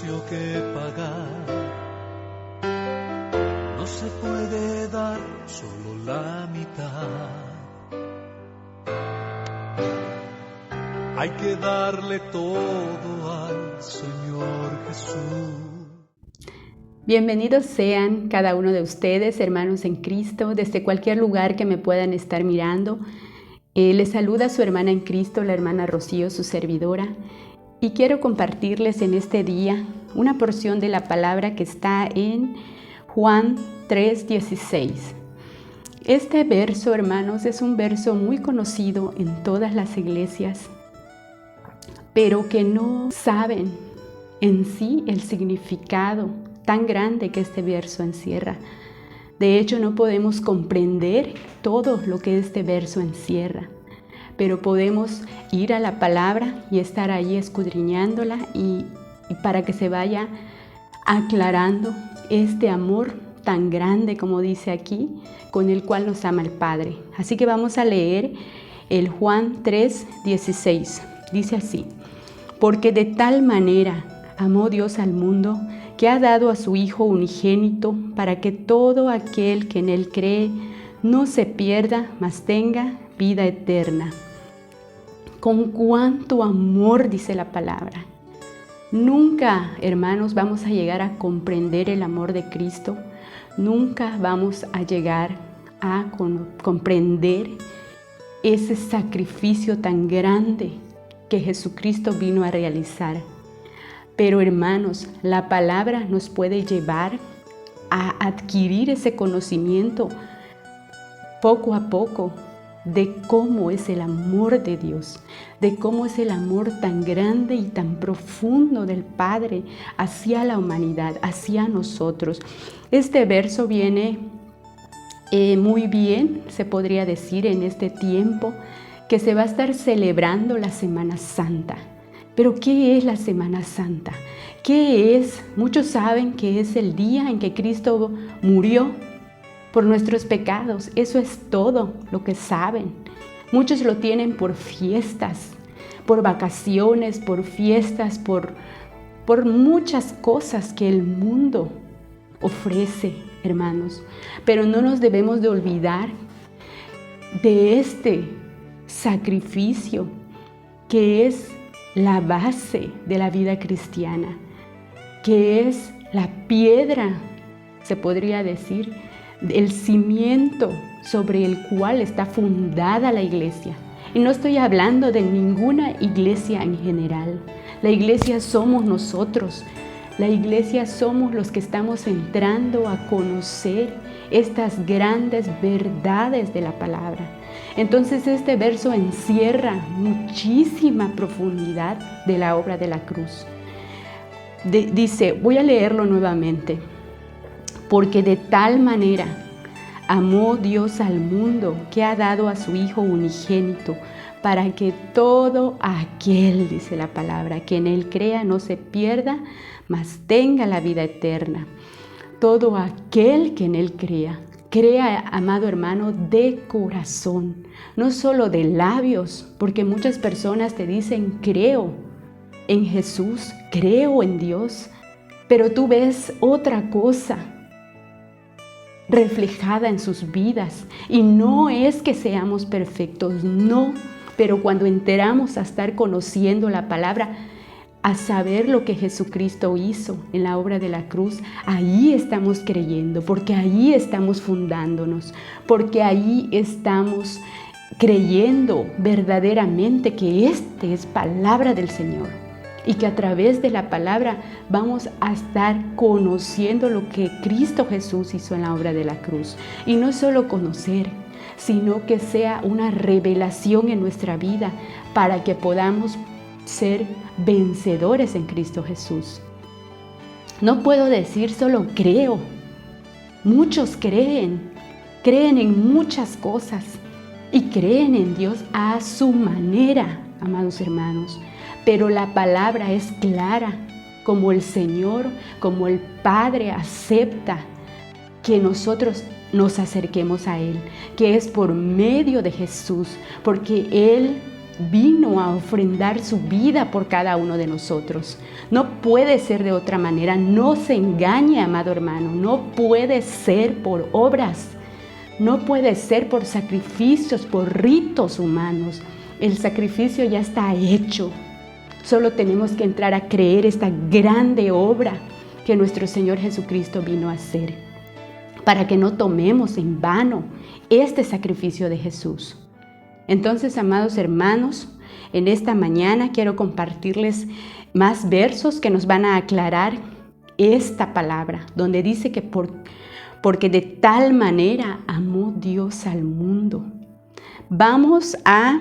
precio que pagar. No se puede dar solo la mitad. Hay que darle todo al Señor Jesús. Bienvenidos sean cada uno de ustedes, hermanos en Cristo, desde cualquier lugar que me puedan estar mirando. Les saluda su hermana en Cristo, la hermana Rocío, su servidora. Y quiero compartirles en este día una porción de la palabra que está en Juan 3:16. Este verso, hermanos, es un verso muy conocido en todas las iglesias, pero que no saben en sí el significado tan grande que este verso encierra. De hecho, no podemos comprender todo lo que este verso encierra, pero podemos ir a la palabra y estar ahí escudriñándola y para que se vaya aclarando este amor tan grande, como dice aquí, con el cual nos ama el Padre. Así que vamos a leer el Juan 3:16. Dice así: porque de tal manera amó Dios al mundo, que ha dado a su Hijo unigénito, para que todo aquel que en Él cree no se pierda, mas tenga vida eterna. Con cuánto amor, dice la palabra. Nunca, hermanos, vamos a llegar a comprender el amor de Cristo. Nunca vamos a llegar a comprender ese sacrificio tan grande que Jesucristo vino a realizar. Pero, hermanos, la palabra nos puede llevar a adquirir ese conocimiento poco a poco de cómo es el amor de Dios, de cómo es el amor tan grande y tan profundo del Padre hacia la humanidad, hacia nosotros. Este verso viene muy bien, se podría decir, en este tiempo que se va a estar celebrando la Semana Santa. Pero ¿qué es la Semana Santa? ¿Qué es? Muchos saben que es el día en que Cristo murió por nuestros pecados. Eso es todo lo que saben. Muchos lo tienen por fiestas, por vacaciones, por fiestas, por muchas cosas que el mundo ofrece, hermanos. Pero no nos debemos de olvidar de este sacrificio que es la base de la vida cristiana, que es la piedra, se podría decir, el cimiento sobre el cual está fundada la iglesia. Y no estoy hablando de ninguna iglesia en general. La iglesia somos nosotros. La iglesia somos los que estamos entrando a conocer estas grandes verdades de la palabra. Entonces este verso encierra muchísima profundidad de la obra de la cruz. Dice, voy a leerlo nuevamente. Porque de tal manera amó Dios al mundo, que ha dado a su Hijo unigénito, para que todo aquel, dice la palabra, que en Él crea no se pierda, mas tenga la vida eterna. Todo aquel que en Él crea, amado hermano, de corazón, no solo de labios, porque muchas personas te dicen, creo en Jesús, creo en Dios, pero tú ves otra cosa reflejada en sus vidas. Y no es que seamos perfectos, no, pero cuando entramos a estar conociendo la palabra, a saber lo que Jesucristo hizo en la obra de la cruz, ahí estamos creyendo, porque ahí estamos fundándonos, porque ahí estamos creyendo verdaderamente que esta es palabra del Señor y que a través de la palabra vamos a estar conociendo lo que Cristo Jesús hizo en la obra de la cruz. Y no solo conocer, sino que sea una revelación en nuestra vida para que podamos ser vencedores en Cristo Jesús. No puedo decir solo creo. Muchos creen en muchas cosas y creen en Dios a su manera, amados hermanos. Pero la palabra es clara, como el Señor, como el Padre acepta que nosotros nos acerquemos a Él, que es por medio de Jesús, porque Él vino a ofrendar su vida por cada uno de nosotros. No puede ser de otra manera. No se engañe, amado hermano. No puede ser por obras. No puede ser por sacrificios, por ritos humanos. El sacrificio ya está hecho. Solo tenemos que entrar a creer esta grande obra que nuestro Señor Jesucristo vino a hacer, para que no tomemos en vano este sacrificio de Jesús. Entonces, amados hermanos, en esta mañana quiero compartirles más versos que nos van a aclarar esta palabra, donde dice que porque de tal manera amó Dios al mundo. Vamos a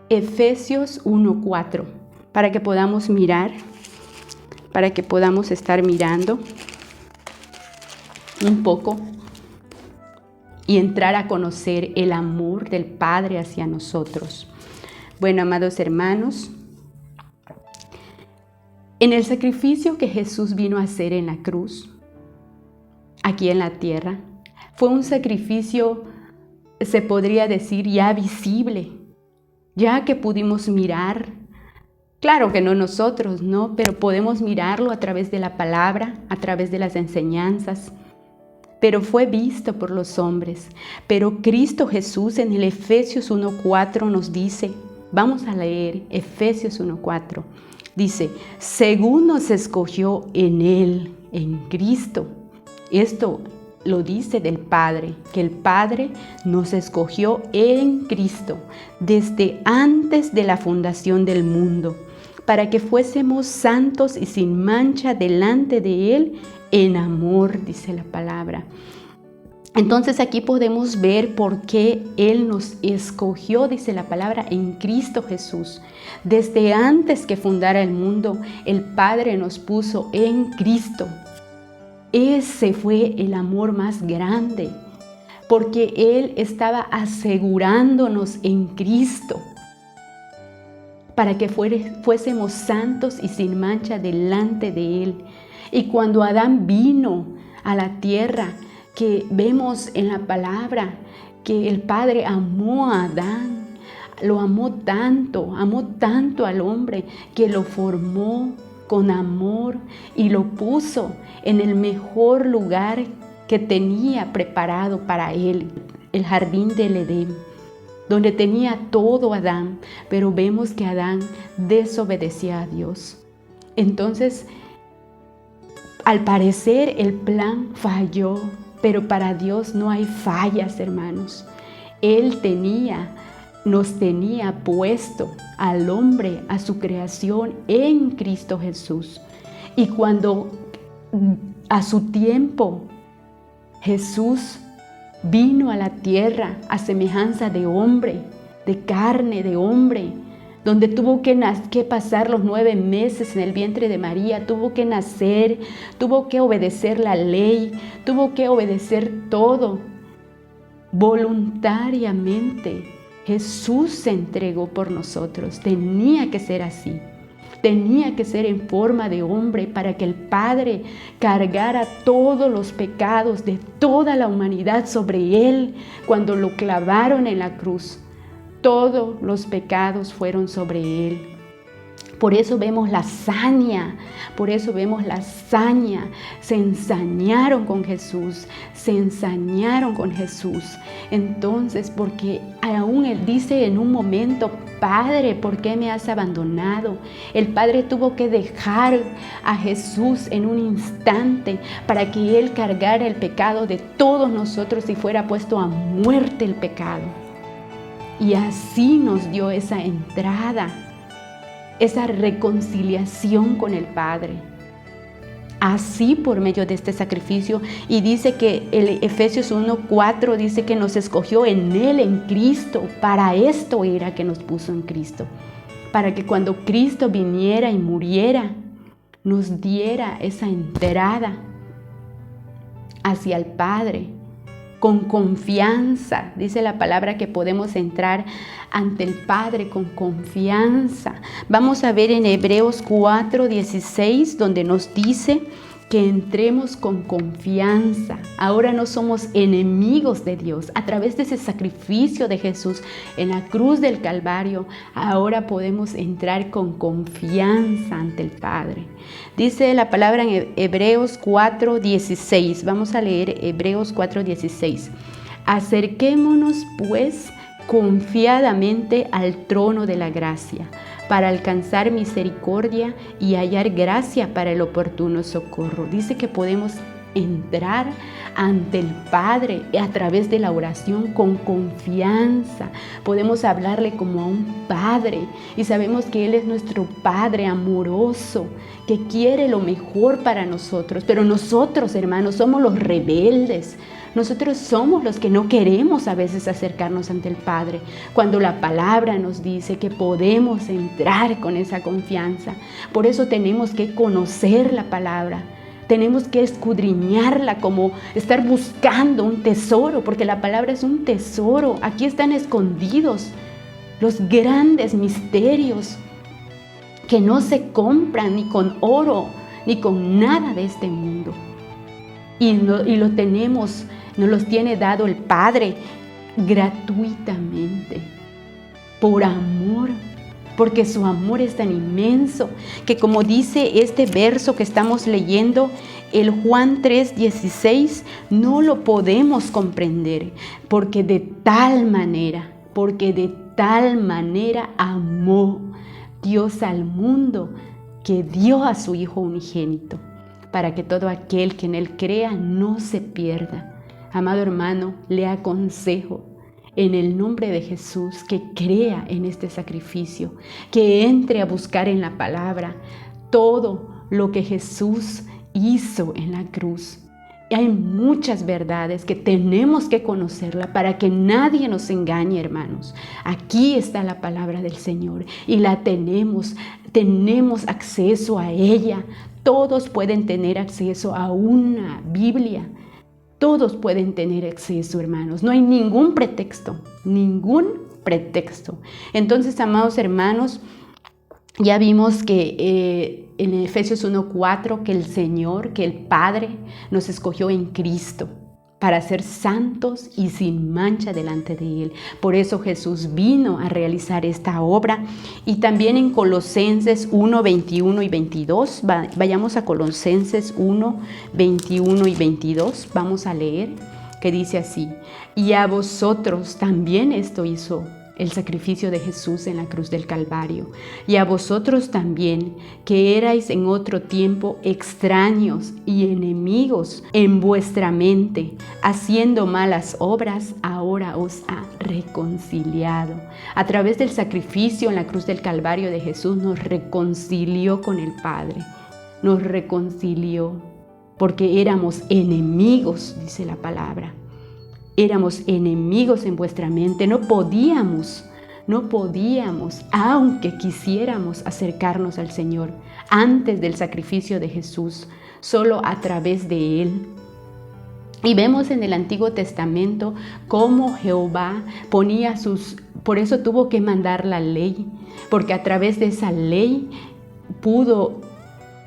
Efesios 1:4, para que podamos mirar, para que podamos estar mirando un poco y entrar a conocer el amor del Padre hacia nosotros. Bueno, amados hermanos, en el sacrificio que Jesús vino a hacer en la cruz, aquí en la tierra, fue un sacrificio, se podría decir, ya visible, ya que pudimos mirar. Claro que no nosotros, ¿no? Pero podemos mirarlo a través de la palabra, a través de las enseñanzas. Pero fue visto por los hombres. Pero Cristo Jesús en el Efesios 1:4 nos dice, vamos a leer Efesios 1:4, dice, según nos escogió en Él, en Cristo. Esto lo dice del Padre, que el Padre nos escogió en Cristo desde antes de la fundación del mundo, para que fuésemos santos y sin mancha delante de Él en amor, dice la palabra. Entonces aquí podemos ver por qué Él nos escogió, dice la palabra, en Cristo Jesús. Desde antes que fundara el mundo, el Padre nos puso en Cristo. Ese fue el amor más grande, porque Él estaba asegurándonos en Cristo para que fuésemos santos y sin mancha delante de Él. Y cuando Adán vino a la tierra, que vemos en la palabra que el Padre amó a Adán, lo amó tanto al hombre, que lo formó con amor y lo puso en el mejor lugar que tenía preparado para él, el jardín del Edén, donde tenía todo Adán, pero vemos que Adán desobedecía a Dios. Entonces, al parecer el plan falló, pero para Dios no hay fallas, hermanos. Él nos tenía puesto al hombre, a su creación en Cristo Jesús. Y cuando a su tiempo Jesús vino a la tierra a semejanza de hombre, de carne de hombre, donde tuvo que pasar los 9 meses en el vientre de María, tuvo que nacer, tuvo que obedecer la ley, tuvo que obedecer todo. Voluntariamente Jesús se entregó por nosotros. Tenía que ser así. Tenía que ser en forma de hombre para que el Padre cargara todos los pecados de toda la humanidad sobre Él cuando lo clavaron en la cruz. Todos los pecados fueron sobre Él. Por eso vemos la hazaña, se ensañaron con Jesús, Entonces, porque aún Él dice en un momento, Padre, ¿por qué me has abandonado? El Padre tuvo que dejar a Jesús en un instante para que Él cargara el pecado de todos nosotros y fuera puesto a muerte el pecado. Y así nos dio esa entrada, esa reconciliación con el Padre. Así por medio de este sacrificio. Y dice que el Efesios 1:4 dice que nos escogió en Él, en Cristo. Para esto era que nos puso en Cristo. Para que cuando Cristo viniera y muriera, nos diera esa entrada hacia el Padre. Con confianza, dice la palabra que podemos entrar ante el Padre con confianza. Vamos a ver en Hebreos 4:16, donde nos dice que entremos con confianza. Ahora no somos enemigos de Dios. A través de ese sacrificio de Jesús en la cruz del Calvario, ahora podemos entrar con confianza ante el Padre. Dice la palabra en Hebreos 4:16. Vamos a leer Hebreos 4:16. Acerquémonos pues confiadamente al trono de la gracia, para alcanzar misericordia y hallar gracia para el oportuno socorro. Dice que podemos entrar ante el Padre a través de la oración con confianza. Podemos hablarle como a un Padre y sabemos que Él es nuestro Padre amoroso, que quiere lo mejor para nosotros. Pero nosotros, hermanos, somos los rebeldes. Nosotros somos los que no queremos a veces acercarnos ante el Padre, cuando la palabra nos dice que podemos entrar con esa confianza. Por eso tenemos que conocer la palabra, tenemos que escudriñarla, como estar buscando un tesoro, porque la palabra es un tesoro. Aquí están escondidos los grandes misterios que no se compran ni con oro, ni con nada de este mundo. Y lo tenemos, nos los tiene dado el Padre gratuitamente, por amor, porque su amor es tan inmenso que, como dice este verso que estamos leyendo, el Juan 3:16, no lo podemos comprender, porque de tal manera amó Dios al mundo que dio a su Hijo unigénito, para que todo aquel que en Él crea no se pierda. Amado hermano, le aconsejo en el nombre de Jesús que crea en este sacrificio, que entre a buscar en la palabra todo lo que Jesús hizo en la cruz. Y hay muchas verdades que tenemos que conocerla para que nadie nos engañe, hermanos. Aquí está la palabra del Señor y la tenemos acceso a ella. Todos pueden tener acceso a una Biblia. Todos pueden tener acceso, hermanos. No hay ningún pretexto. Entonces, amados hermanos, ya vimos que en Efesios 1:4 que el Señor, que el Padre nos escogió en Cristo para ser santos y sin mancha delante de Él. Por eso Jesús vino a realizar esta obra. Y también en Colosenses 1:21 y 22, vayamos a Colosenses 1:21 y 22, vamos a leer, que dice así: y a vosotros también esto hizo el sacrificio de Jesús en la cruz del Calvario. Y a vosotros también, que erais en otro tiempo extraños y enemigos en vuestra mente, haciendo malas obras, ahora os ha reconciliado. A través del sacrificio en la cruz del Calvario de Jesús nos reconcilió con el Padre. Nos reconcilió porque éramos enemigos, dice la palabra. Éramos enemigos en vuestra mente, no podíamos, aunque quisiéramos acercarnos al Señor antes del sacrificio de Jesús, solo a través de Él. Y vemos en el Antiguo Testamento cómo Jehová ponía por eso tuvo que mandar la ley, porque a través de esa ley pudo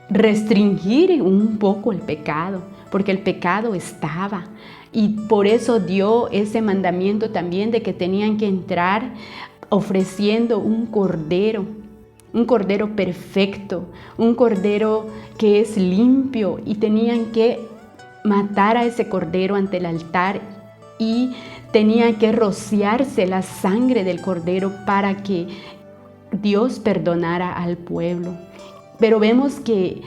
restringir un poco el pecado, porque el pecado estaba. Y por eso dio ese mandamiento también de que tenían que entrar ofreciendo un cordero perfecto, un cordero que es limpio, y tenían que matar a ese cordero ante el altar y tenían que rociarse la sangre del cordero para que Dios perdonara al pueblo. Pero vemos que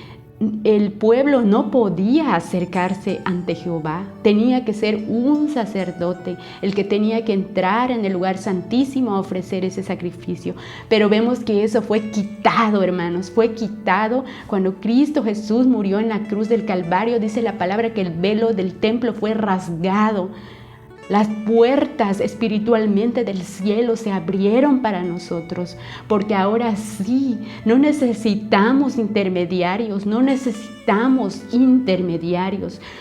el pueblo no podía acercarse ante Jehová. Tenía que ser un sacerdote el que tenía que entrar en el lugar santísimo a ofrecer ese sacrificio. Pero vemos que eso fue quitado, hermanos. Fue quitado cuando Cristo Jesús murió en la cruz del Calvario. Dice la palabra que el velo del templo fue rasgado. Las puertas espiritualmente del cielo se abrieron para nosotros, porque ahora sí, no necesitamos intermediarios,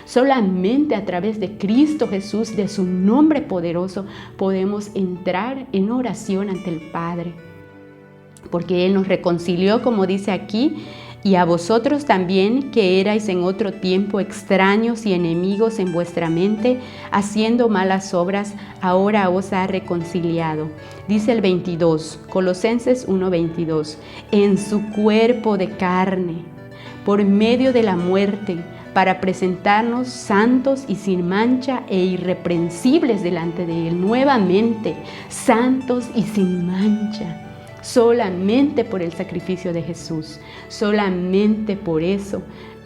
Solamente a través de Cristo Jesús, de su nombre poderoso, podemos entrar en oración ante el Padre. Porque Él nos reconcilió, como dice aquí, Y a vosotros también, que erais en otro tiempo extraños y enemigos en vuestra mente, haciendo malas obras, ahora os ha reconciliado. Dice el 22, Colosenses 1:22, en su cuerpo de carne, por medio de la muerte, para presentarnos santos y sin mancha e irreprensibles delante de Él. Nuevamente, santos y sin mancha. Solamente por el sacrificio de Jesús, solamente por eso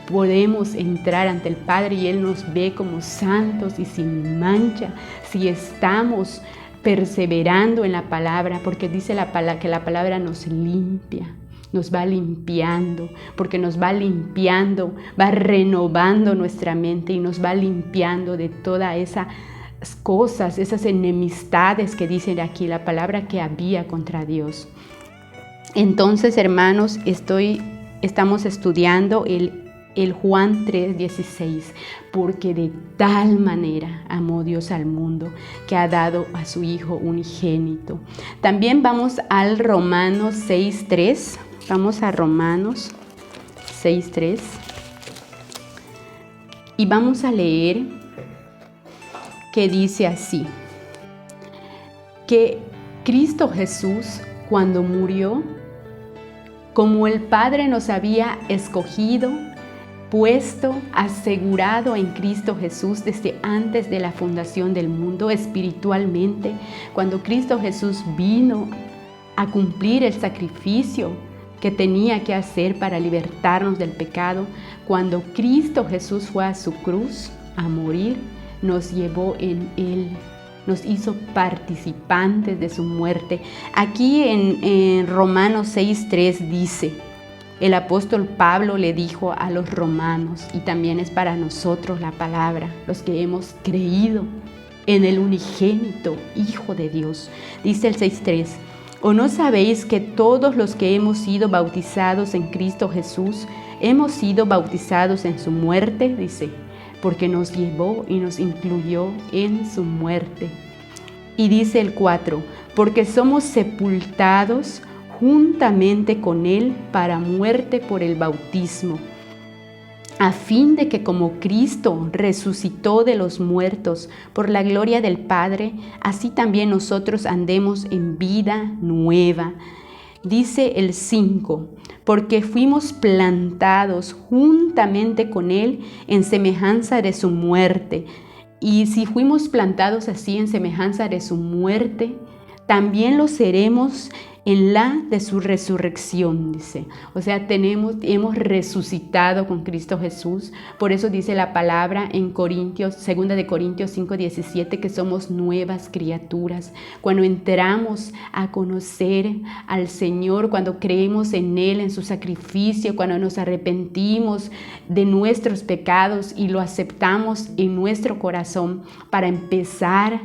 podemos entrar ante el Padre y Él nos ve como santos y sin mancha, si estamos perseverando en la palabra, porque dice que la palabra nos limpia, nos va limpiando, porque nos va limpiando, va renovando nuestra mente y nos va limpiando de toda esa cosas, esas enemistades que dice aquí la palabra que había contra Dios. Entonces, hermanos, estamos estudiando el Juan 3:16, porque de tal manera amó Dios al mundo que ha dado a su Hijo unigénito. También vamos al Romanos 6:3, vamos a Romanos 6:3 y vamos a leer que dice así, que Cristo Jesús, cuando murió, como el Padre nos había escogido, puesto, asegurado en Cristo Jesús desde antes de la fundación del mundo espiritualmente, cuando Cristo Jesús vino a cumplir el sacrificio que tenía que hacer para libertarnos del pecado, cuando Cristo Jesús fue a su cruz a morir, nos llevó en Él, nos hizo participantes de su muerte. Aquí en Romanos 6:3 dice, el apóstol Pablo le dijo a los romanos, y también es para nosotros la palabra, los que hemos creído en el unigénito Hijo de Dios. Dice el 6:3, ¿o no sabéis que todos los que hemos sido bautizados en Cristo Jesús, hemos sido bautizados en su muerte? Dice, porque nos llevó y nos incluyó en su muerte. Y dice el 4, porque somos sepultados juntamente con Él para muerte por el bautismo, a fin de que como Cristo resucitó de los muertos por la gloria del Padre, así también nosotros andemos en vida nueva. Dice el 5, porque fuimos plantados juntamente con Él en semejanza de su muerte. Y si fuimos plantados así en semejanza de su muerte, también lo seremos en la de su resurrección, dice. O sea, hemos resucitado con Cristo Jesús. Por eso dice la palabra en Corintios, 2 de Corintios 5:17, que somos nuevas criaturas. Cuando entramos a conocer al Señor, cuando creemos en Él, en su sacrificio, cuando nos arrepentimos de nuestros pecados y lo aceptamos en nuestro corazón para empezar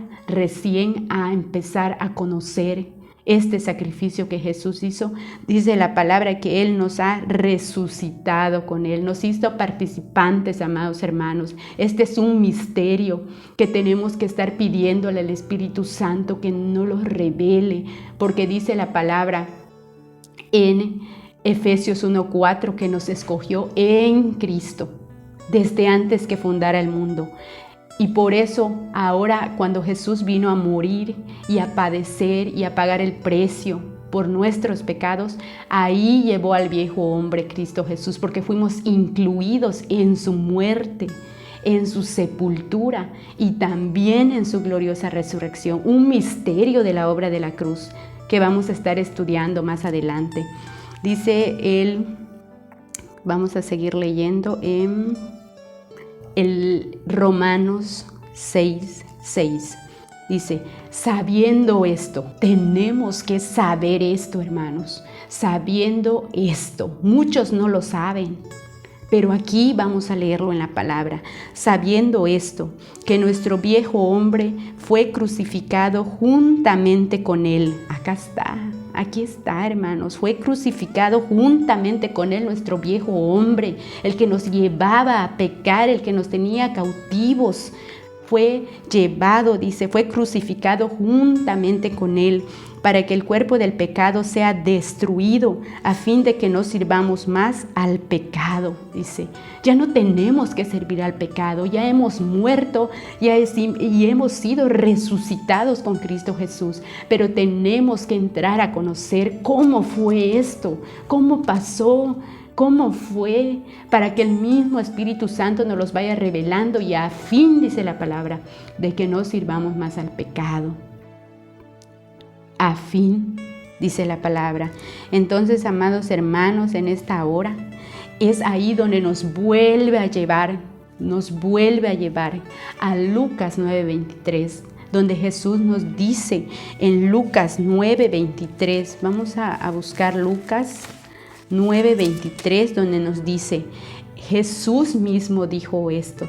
a conocer este sacrificio que Jesús hizo, dice la palabra que Él nos ha resucitado con Él, nos hizo participantes, amados hermanos. Este es un misterio que tenemos que estar pidiéndole al Espíritu Santo que nos lo revele, porque dice la palabra en Efesios 1:4 que nos escogió en Cristo desde antes que fundara el mundo. Y por eso ahora cuando Jesús vino a morir y a padecer y a pagar el precio por nuestros pecados, ahí llevó al viejo hombre Cristo Jesús, porque fuimos incluidos en su muerte, en su sepultura y también en su gloriosa resurrección. Un misterio de la obra de la cruz que vamos a estar estudiando más adelante. Dice él, vamos a seguir leyendo en el Romanos 6:6. Dice, sabiendo esto, tenemos que saber esto, hermanos, sabiendo esto. Muchos no lo saben, pero aquí vamos a leerlo en la palabra. Sabiendo esto, que nuestro viejo hombre fue crucificado juntamente con él. Acá está. Aquí está, hermanos, fue crucificado juntamente con Él nuestro viejo hombre, el que nos llevaba a pecar, el que nos tenía cautivos. fue llevado, dice, fue crucificado juntamente con Él, para que el cuerpo del pecado sea destruido, a fin de que no sirvamos más al pecado, dice. Ya no tenemos que servir al pecado, ya hemos muerto y hemos sido resucitados con Cristo Jesús, pero tenemos que entrar a conocer cómo fue esto, cómo pasó, cómo fue, para que el mismo Espíritu Santo nos los vaya revelando y a fin, dice la palabra, de que no sirvamos más al pecado. A fin, dice la palabra. Entonces, amados hermanos, en esta hora es ahí donde nos vuelve a llevar a Lucas 9:23, donde Jesús nos dice en Lucas 9:23, vamos a buscar Lucas 9:23, donde nos dice, Jesús mismo dijo esto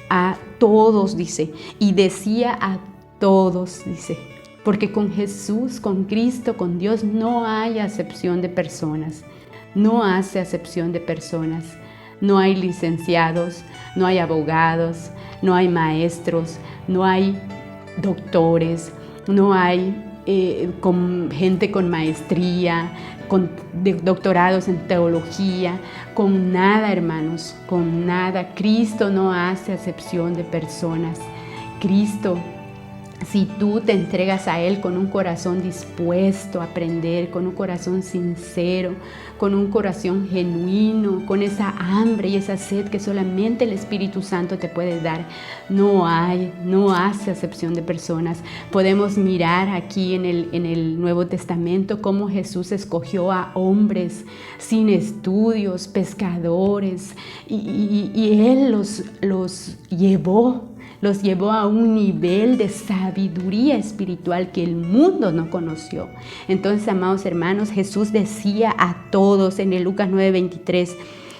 a todos, dice, y decía a todos, dice, porque con Jesús, con Cristo, con Dios no hay acepción de personas, no hace acepción de personas, no hay licenciados, no hay abogados, no hay maestros, no hay doctores, no hay gente con maestría, con doctorados en teología, con nada, hermanos, con nada. Cristo no hace acepción de personas. Cristo, si tú te entregas a Él con un corazón dispuesto a aprender, con un corazón sincero, con un corazón genuino, con esa hambre y esa sed que solamente el Espíritu Santo te puede dar, no hace acepción de personas. Podemos mirar aquí en el Nuevo Testamento cómo Jesús escogió a hombres sin estudios, pescadores, y Él los llevó a un nivel de sabiduría espiritual que el mundo no conoció. Entonces, amados hermanos, Jesús decía a todos en el Lucas 9:23,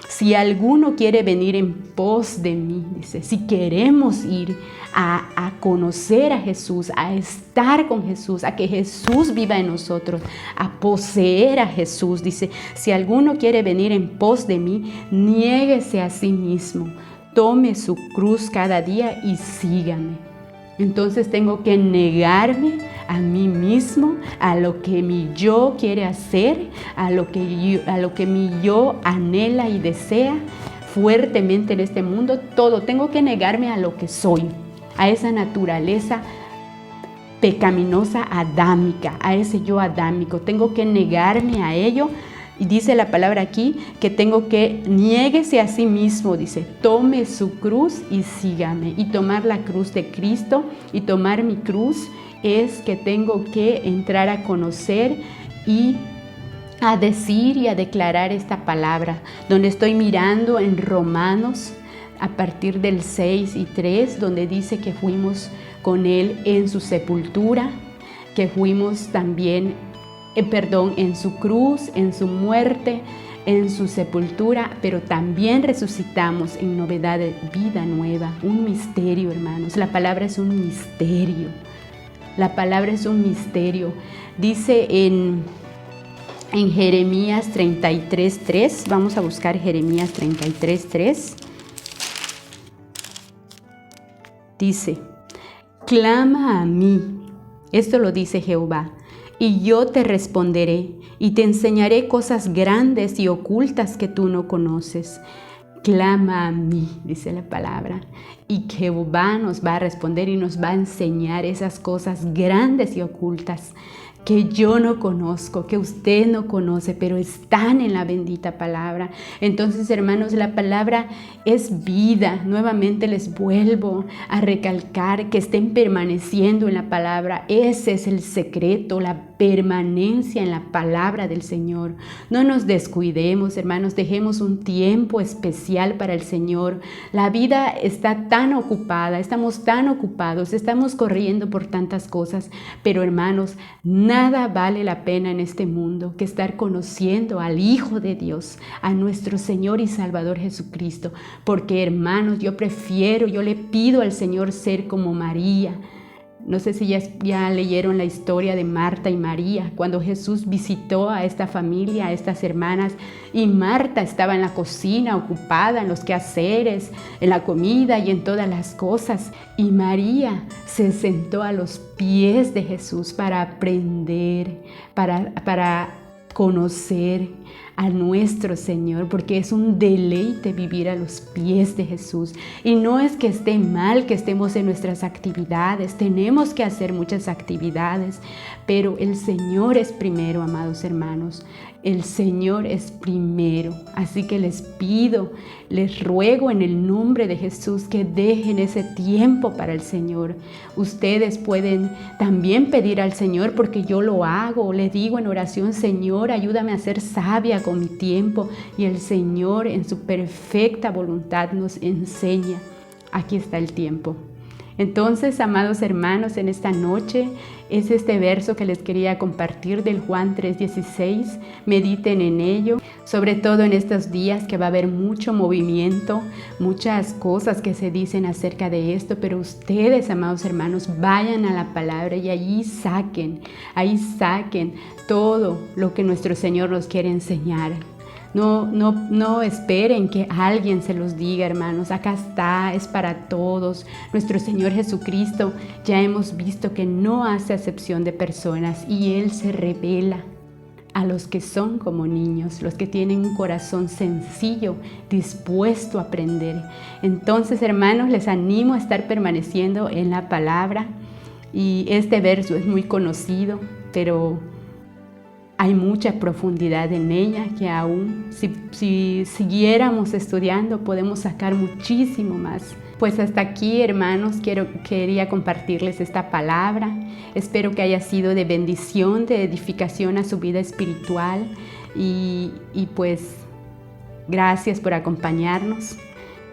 si alguno quiere venir en pos de mí, dice, si queremos ir a conocer a Jesús, a estar con Jesús, a que Jesús viva en nosotros, a poseer a Jesús, dice, si alguno quiere venir en pos de mí, niéguese a sí mismo. Tome su cruz cada día y sígame. Entonces tengo que negarme a mí mismo, a lo que mi yo quiere hacer, a lo que mi yo anhela y desea fuertemente en este mundo. Todo, tengo que negarme a lo que soy, a esa naturaleza pecaminosa adámica, a ese yo adámico. Tengo que negarme a ello. Y dice la palabra aquí que tengo que niéguese a sí mismo, dice, tome su cruz y sígame. Y tomar la cruz de Cristo y tomar mi cruz es que tengo que entrar a conocer y a decir y a declarar esta palabra, donde estoy mirando en Romanos a partir del 6:3, donde dice que fuimos con Él en su sepultura, que fuimos también en su cruz, en su muerte, en su sepultura, pero también resucitamos en novedad de vida nueva. Un misterio, hermanos. La palabra es un misterio. La palabra es un misterio. Dice en Jeremías 33:3, vamos a buscar Jeremías 33:3. Dice, clama a mí, esto lo dice Jehová, y yo te responderé y te enseñaré cosas grandes y ocultas que tú no conoces. Clama a mí, dice la palabra, y Jehová nos va a responder y nos va a enseñar esas cosas grandes y ocultas que yo no conozco, que usted no conoce, pero están en la bendita palabra. Entonces, hermanos, la palabra es vida. Nuevamente les vuelvo a recalcar que estén permaneciendo en la palabra. Ese es el secreto, la permanencia en la palabra del Señor. No nos descuidemos, hermanos, dejemos un tiempo especial para el Señor. La vida está tan ocupada, estamos tan ocupados, estamos corriendo por tantas cosas, pero hermanos, nada vale la pena en este mundo que estar conociendo al Hijo de Dios, a nuestro Señor y Salvador Jesucristo, porque hermanos, yo le pido al Señor ser como María, No sé si ya leyeron la historia de Marta y María, cuando Jesús visitó a esta familia, a estas hermanas, y Marta estaba en la cocina ocupada en los quehaceres, en la comida y en todas las cosas. Y María se sentó a los pies de Jesús para aprender, para conocer a nuestro Señor, porque es un deleite vivir a los pies de Jesús. Y no es que esté mal que estemos en nuestras actividades, tenemos que hacer muchas actividades, pero el Señor es primero, amados hermanos. El Señor es primero. Así que les pido, les ruego en el nombre de Jesús que dejen ese tiempo para el Señor. Ustedes pueden también pedir al Señor, porque yo lo hago. Le digo en oración: Señor, ayúdame a ser sabia con mi tiempo. Y el Señor en su perfecta voluntad nos enseña. Aquí está el tiempo. Entonces, amados hermanos, en esta noche es este verso que les quería compartir del Juan 3:16. Mediten en ello, sobre todo en estos días que va a haber mucho movimiento, muchas cosas que se dicen acerca de esto, pero ustedes, amados hermanos, vayan a la palabra y ahí saquen todo lo que nuestro Señor nos quiere enseñar. No esperen que alguien se los diga, hermanos. Acá está, es para todos. Nuestro Señor Jesucristo, ya hemos visto que no hace acepción de personas y Él se revela a los que son como niños, los que tienen un corazón sencillo, dispuesto a aprender. Entonces, hermanos, les animo a estar permaneciendo en la palabra. Y este verso es muy conocido, pero hay mucha profundidad en ella que aún si siguiéramos estudiando podemos sacar muchísimo más. Pues hasta aquí, hermanos, quería compartirles esta palabra. Espero que haya sido de bendición, de edificación a su vida espiritual. Y pues gracias por acompañarnos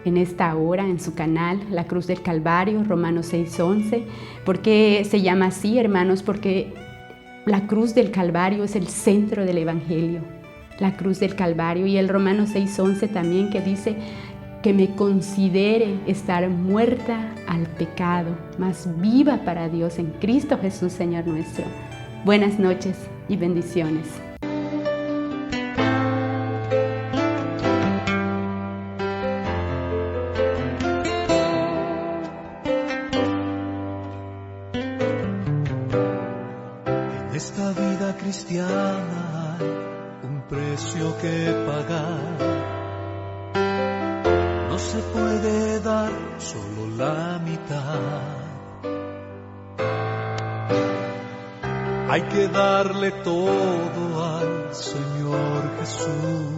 en esta hora en su canal, La Cruz del Calvario, Romanos 6:11. ¿Por qué se llama así, hermanos? Porque la cruz del Calvario es el centro del Evangelio, la cruz del Calvario. Y el Romanos 6:11 también, que dice que me considere estar muerta al pecado, mas viva para Dios en Cristo Jesús, Señor nuestro. Buenas noches y bendiciones. Esta vida cristiana hay un precio que pagar. No se puede dar solo la mitad. Hay que darle todo al Señor Jesús.